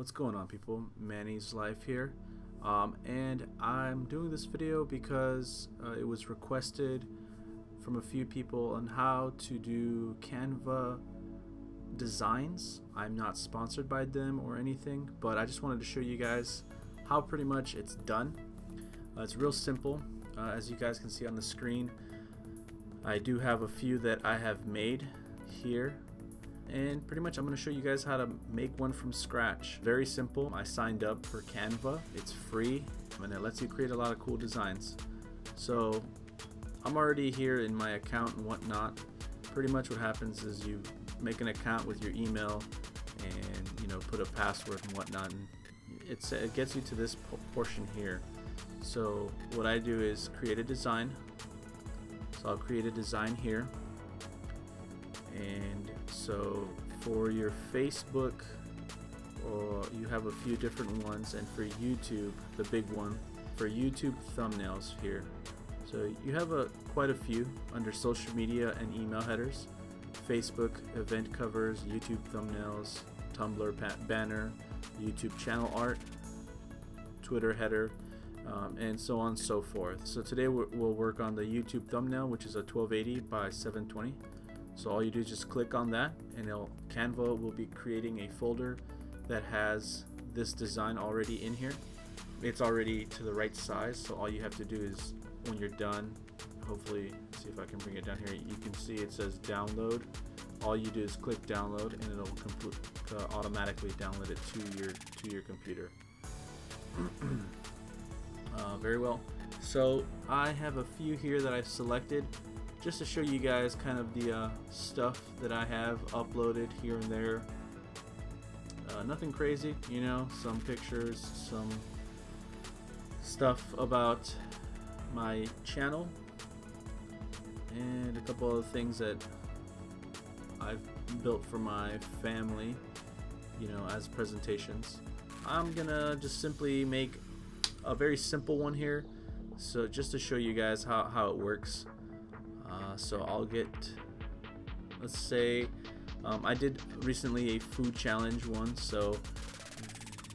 What's going on, people? Manny's Life here, and I'm doing this video because it was requested from a few people on how to do Canva designs. I'm not sponsored by them or anything, but I just wanted to show you guys how pretty much it's done. It's real simple. As you guys can see on the screen, I do have a few that I have made here, and pretty much I'm going to show you guys how to make one from scratch. Very simple. I signed up for Canva. It's free and it lets you create a lot of cool designs. So I'm already here in my account and whatnot. Pretty much what happens is you make an account with your email and put a password and whatnot, and it gets you to this portion here. So what I do is create a design. So I'll create a design here, and so for your Facebook, you have a few different ones, and for YouTube, the big one for YouTube thumbnails here. So you have quite a few under social media and email headers: Facebook event covers, YouTube thumbnails, Tumblr banner, YouTube channel art, Twitter header, and so on and so forth. So today we'll work on the YouTube thumbnail, which is a 1280 by 720. So all you do is just click on that, and Canva will be creating a folder that has this design already in here. It's already to the right size, so all you have to do is, when you're done, hopefully, see if I can bring it down here, you can see it says download. All you do is click download, and it'll automatically download it to your computer. Very well. So I have a few here that I've selected just to show you guys kind of the stuff that I have uploaded here and there. Nothing crazy, some pictures, some stuff about my channel, and a couple other things that I've built for my family, as presentations. I'm gonna just simply make a very simple one here, so just to show you guys how it works. So I'll get, let's say, I did recently a food challenge one, so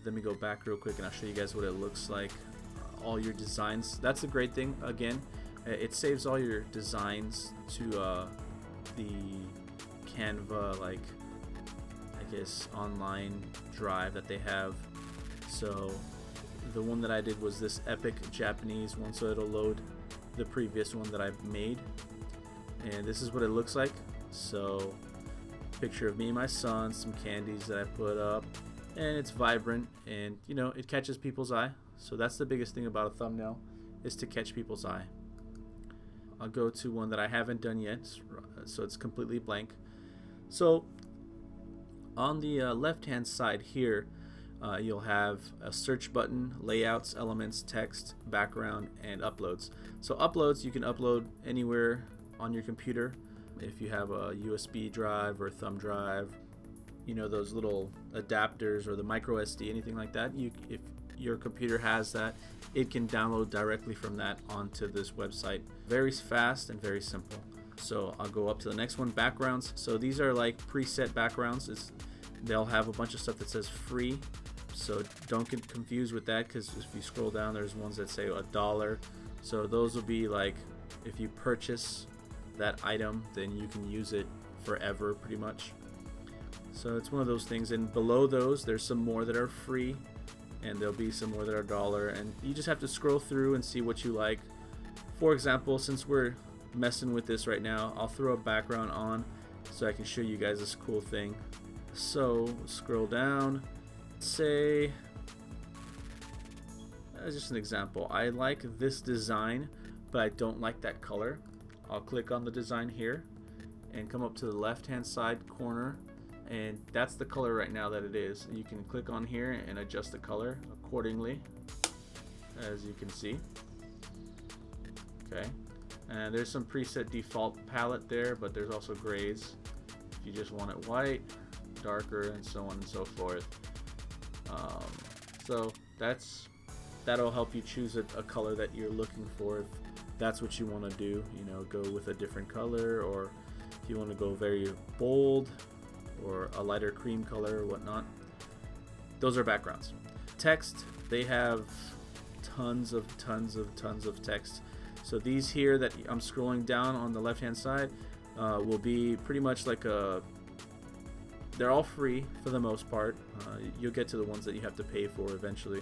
let me go back real quick and I'll show you guys what it looks like. All your designs, that's a great thing. Again, it saves all your designs to the Canva, like, I guess, online drive that they have. So the one that I did was this epic Japanese one, so it'll load the previous one that I've made, and this is what it looks like. So picture of me and my son, some candies that I put up, and it's vibrant, and it catches people's eye. So that's the biggest thing about a thumbnail, is to catch people's eye. I'll go to one that I haven't done yet, so it's completely blank. So on the left hand side here, you'll have a search button, layouts, elements, text, background, and uploads. So uploads, you can upload anywhere on your computer. If you have a USB drive or a thumb drive, those little adapters, or the micro SD, anything like that, if your computer has that, it can download directly from that onto this website. Very fast and very simple. So I'll go up to the next one, backgrounds. So these are like preset backgrounds. They'll have a bunch of stuff that says free, so don't get confused with that, because if you scroll down, there's ones that say $1. So those will be like, if you purchase that item, then you can use it forever pretty much. So it's one of those things, and below those there's some more that are free, and there'll be some more that are $1, and you just have to scroll through and see what you like. For example, since we're messing with this right now, I'll throw a background on so I can show you guys this cool thing. So scroll down, say, as just an example, I like this design but I don't like that color. I'll click on the design here and come up to the left hand side corner, and that's the color right now that it is. You can click on here and adjust the color accordingly, as you can see. Okay, and there's some preset default palette there, but there's also grays if you just want it white, darker, and so on and so forth. So that'll help you choose a color that you're looking for, if that's what you want to do. Go with a different color, or if you want to go very bold or a lighter cream color or whatnot. those are backgrounds. Text, they have tons of text. So these here that I'm scrolling down on the left hand side will be pretty much like they're all free for the most part. You'll get to the ones that you have to pay for eventually,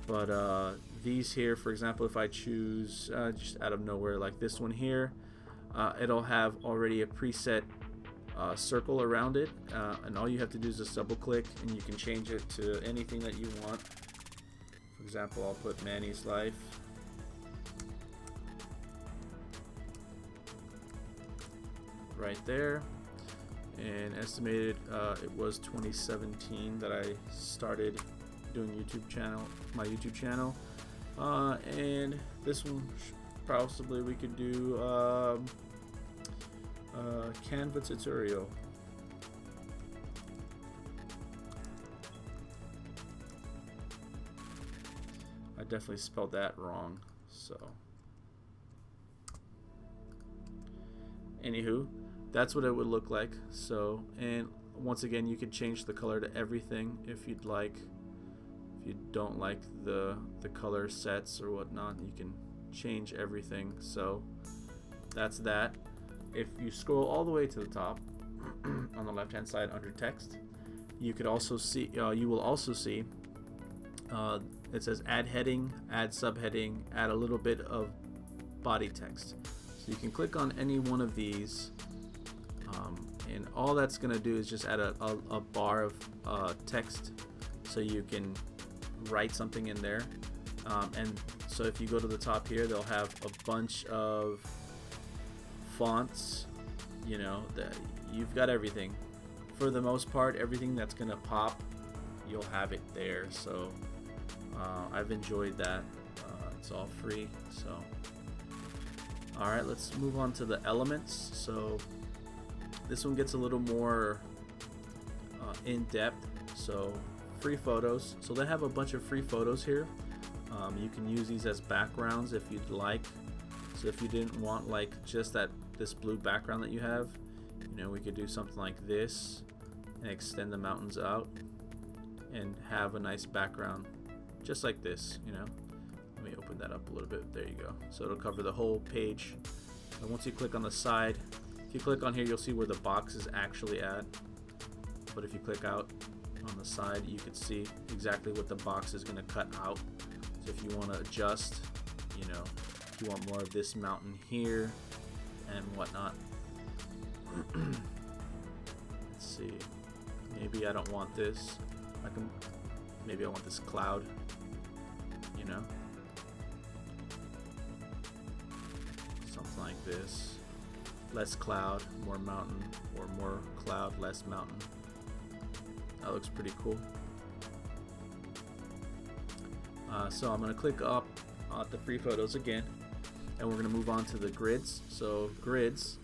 but these here, for example, if I choose just out of nowhere like this one here, it'll have already a preset circle around it, and all you have to do is just double click and you can change it to anything that you want. For example, I'll put Manny's life. Right there. And estimated it was 2017 that I started doing my YouTube channel, and this one possibly we could do Canva tutorial. I definitely spelled that wrong, so anywho, that's what it would look like. So, and once again, you could change the color to everything if you'd like. If you don't like the color sets or whatnot, you can change everything. So that's that. If you scroll all the way to the top on the left hand side under text, you could also see you will also see it says add heading, add subheading, add a little bit of body text. So you can click on any one of these, and all that's going to do is just add a bar of text, so you can write something in there. And so if you go to the top here, they'll have a bunch of fonts. You know, you've got everything. For the most part, everything that's going to pop, you'll have it there. So I've enjoyed that. It's all free. So alright, let's move on to the elements. So this one gets a little more in-depth. So free photos. So they have a bunch of free photos here. You can use these as backgrounds if you'd like. So if you didn't want like just this blue background that you have, you know, we could do something like this and extend the mountains out and have a nice background just like this, you know. Let me open that up a little bit. There you go. So it'll cover the whole page. And once you click on the side, if you click on here, you'll see where the box is actually at. But if you click out on the side, you can see exactly what the box is going to cut out. So if you want to adjust, you know, if you want more of this mountain here and whatnot. Let's see. Maybe I don't want this. Maybe I want this cloud, you know. Something like this. Less cloud, more mountain, or more cloud, less mountain. That looks pretty cool. So I'm going to click up at the free photos again, and we're going to move on to the grids. So grids,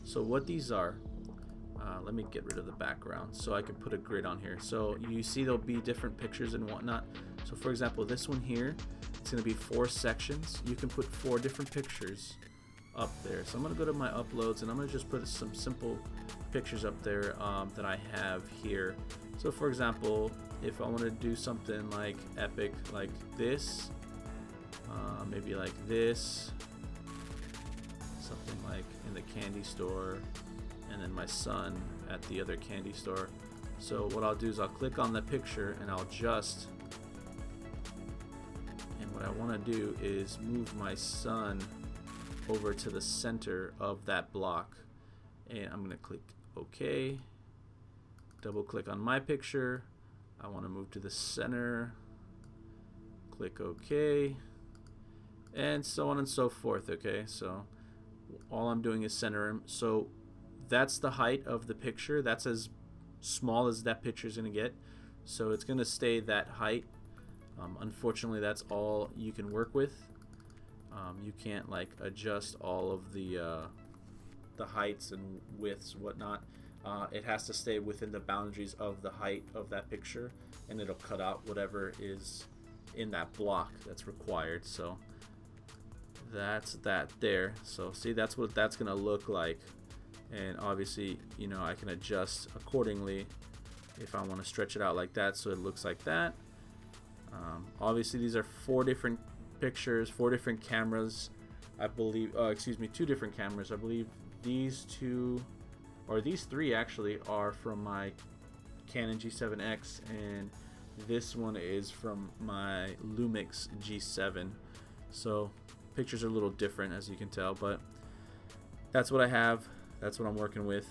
so what these are, let me get rid of the background so I can put a grid on here. So you see there'll be different pictures and whatnot. So for example, this one here, it's going to be 4 sections. You can put 4 different pictures up there. So I'm going to go to my uploads, and I'm going to just put some simple pictures up there that I have here. So for example, if I want to do something like epic like this, maybe like this, something like in the candy store, and then my son at the other candy store. So what I'll do is I'll click on the picture and I'll adjust, and what I want to do is move my son over to the center of that block, and I'm going to click OK, double click on my picture. I want to move to the center, click OK, and so on and so forth. Okay, so all I'm doing is center him. So that's the height of the picture. That's as small as that picture is going to get. So it's going to stay that height. Unfortunately, that's all you can work with. You can't like adjust all of the heights and widths, whatnot. It has to stay within the boundaries of the height of that picture, and it'll cut out whatever is in that block that's required. So that's that there. So see, that's what that's gonna look like, and obviously, you know, I can adjust accordingly if I want to stretch it out like that so it looks like that. Obviously these are 4 different pictures, 4 different cameras, I believe. Excuse me, 2 different cameras. I believe these 2, or these 3 actually, are from my Canon G7X, and this one is from my Lumix G7. So pictures are a little different, as you can tell, but that's what I have. That's what I'm working with,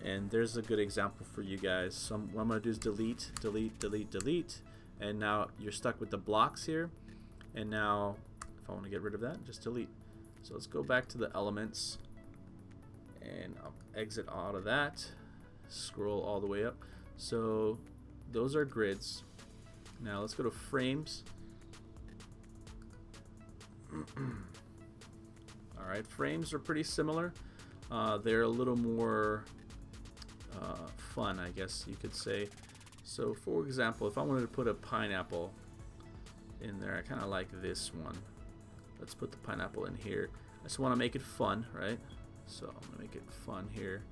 and there's a good example for you guys. So what I'm going to do is delete, delete, delete, delete, and now you're stuck with the blocks here. And now if I want to get rid of that, just delete. So let's go back to the elements, and I'll exit out of that, scroll all the way up. So those are grids. Now let's go to frames. Alright, frames are pretty similar. They're a little more fun, I guess you could say. So for example, if I wanted to put a pineapple in there, I kind of like this one. Let's put the pineapple in here. I just want to make it fun, right? So I'm going to make it fun here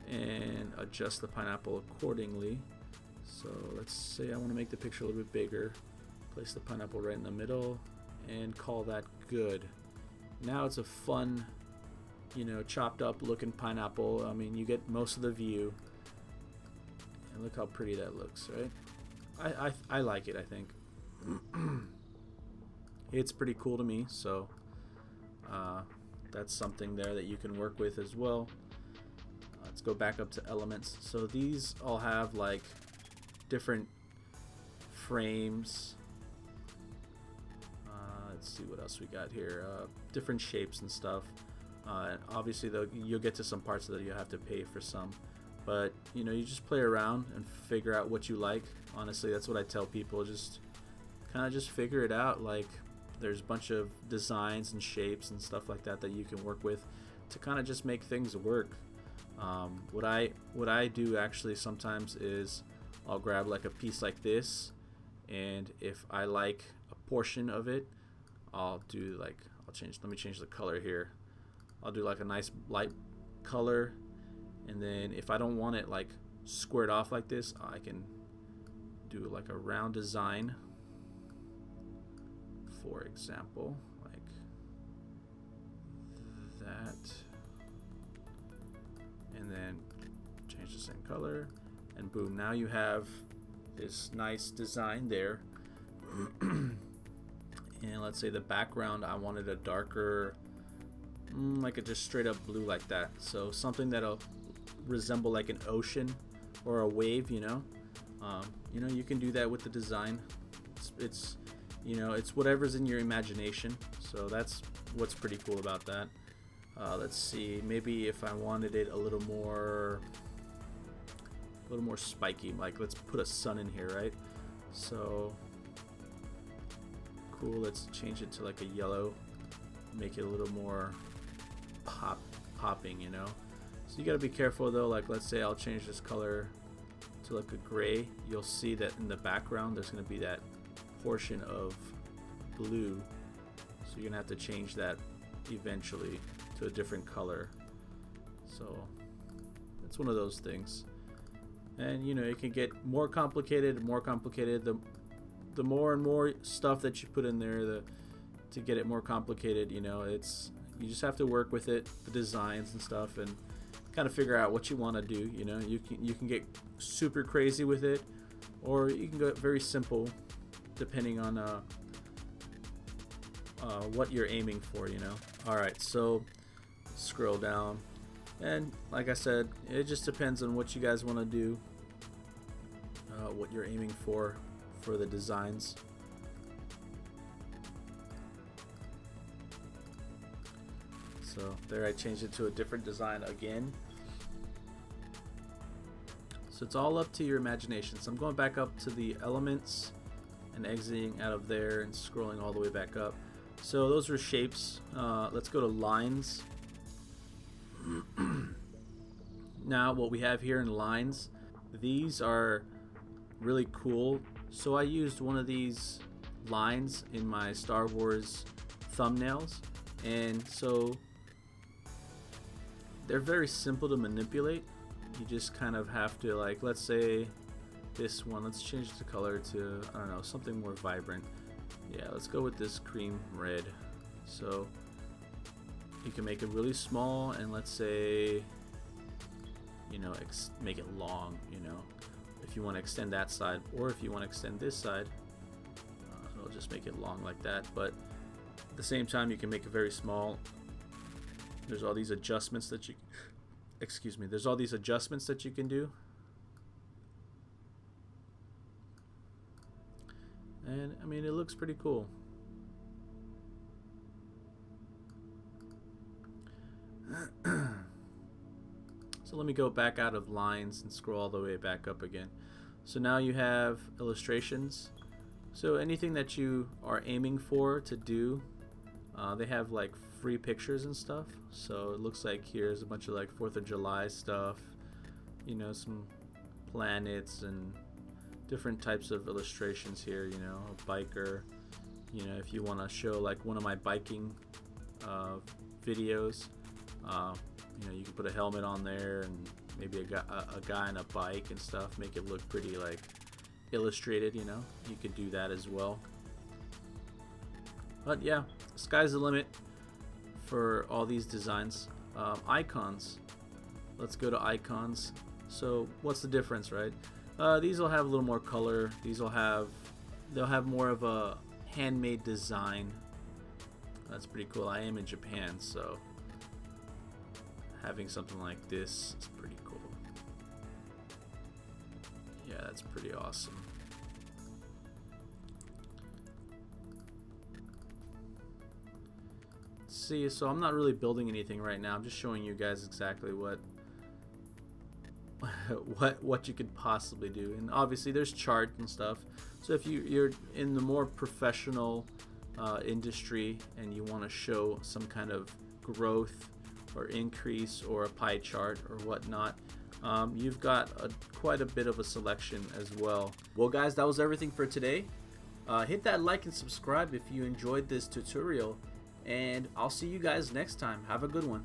and adjust the pineapple accordingly. So let's say I want to make the picture a little bit bigger. Place the pineapple right in the middle and call that good. Now it's a fun, you know, chopped up looking pineapple. I mean, you get most of the view. And look how pretty that looks, right? I like it, I think. It's pretty cool to me, so that's something there that you can work with as well. Let's go back up to elements. So these all have like different frames. Let's see what else we got here. Different shapes and stuff. And obviously though, you'll get to some parts that you have to pay for some, but you know, you just play around and figure out what you like. Honestly, that's what I tell people. Just kind of just figure it out. Like, there's a bunch of designs and shapes and stuff like that that you can work with to kind of just make things work. What I do actually sometimes is I'll grab like a piece like this, and if I like a portion of it, I'll do like, let me change the color here. I'll do like a nice light color, and then if I don't want it like squared off like this, I can do like a round design, for example, like that, and then change the same color, and boom, now you have this nice design there. And let's say the background, I wanted a darker, like a just straight up blue like that. So something that'll resemble like an ocean or a wave, you know. You can do that with the design. It's you know, it's whatever's in your imagination. So that's what's pretty cool about that. Let's see, maybe if I wanted it a little more spiky, like let's put a sun in here, right? So cool, let's change it to like a yellow, make it a little more popping, you know. So you got to be careful though. Like, let's say I'll change this color to like a gray. You'll see that in the background there's going to be that portion of blue, so you're gonna have to change that eventually to a different color. So it's one of those things, and you know, it can get more complicated and more complicated. The more and more stuff that you put in there, to get it more complicated, you know, you just have to work with it, the designs and stuff, and kind of figure out what you want to do. You know, you can get super crazy with it, or you can go very simple, depending on what you're aiming for, you know. Alright, so scroll down, and like I said, it just depends on what you guys want to do, what you're aiming for the designs. So there, I changed it to a different design again. So it's all up to your imagination. So I'm going back up to the elements and exiting out of there and scrolling all the way back up. So those are shapes. Let's go to lines. Now what we have here in lines, these are really cool. So I used one of these lines in my Star Wars thumbnails, and so they're very simple to manipulate. You just kind of have to, like, let's say this one, let's change the color to, I don't know, something more vibrant. Yeah, let's go with this cream red. So you can make it really small, and let's say, you know, make it long, you know, if you want to extend that side, or if you want to extend this side, it'll just make it long like that. But at the same time, you can make it very small. There's all these adjustments that you, excuse me, there's all these adjustments that you can do. And I mean, it looks pretty cool. So let me go back out of lines and scroll all the way back up again. So now you have illustrations. So anything that you are aiming for to do, they have like free pictures and stuff. So it looks like here's a bunch of like 4th of July stuff, you know, some planets and different types of illustrations here, you know, a biker, you know, if you want to show like one of my biking videos, you know, you can put a helmet on there and maybe a guy on a bike and stuff, make it look pretty like illustrated, you know, you could do that as well. But yeah, sky's the limit for all these designs. Icons, let's go to icons. So what's the difference, right? These will have a little more color. They'll have more of a handmade design. That's pretty cool. I am in Japan, so having something like this is pretty cool. Yeah, that's pretty awesome. See, so I'm not really building anything right now. I'm just showing you guys exactly what you could possibly do. And obviously there's chart and stuff. So if you're in the more professional industry and you want to show some kind of growth or increase or a pie chart or whatnot, you've got quite a bit of a selection as well. Well guys, that was everything for today. Hit that like and subscribe if you enjoyed this tutorial, and I'll see you guys next time. Have a good one.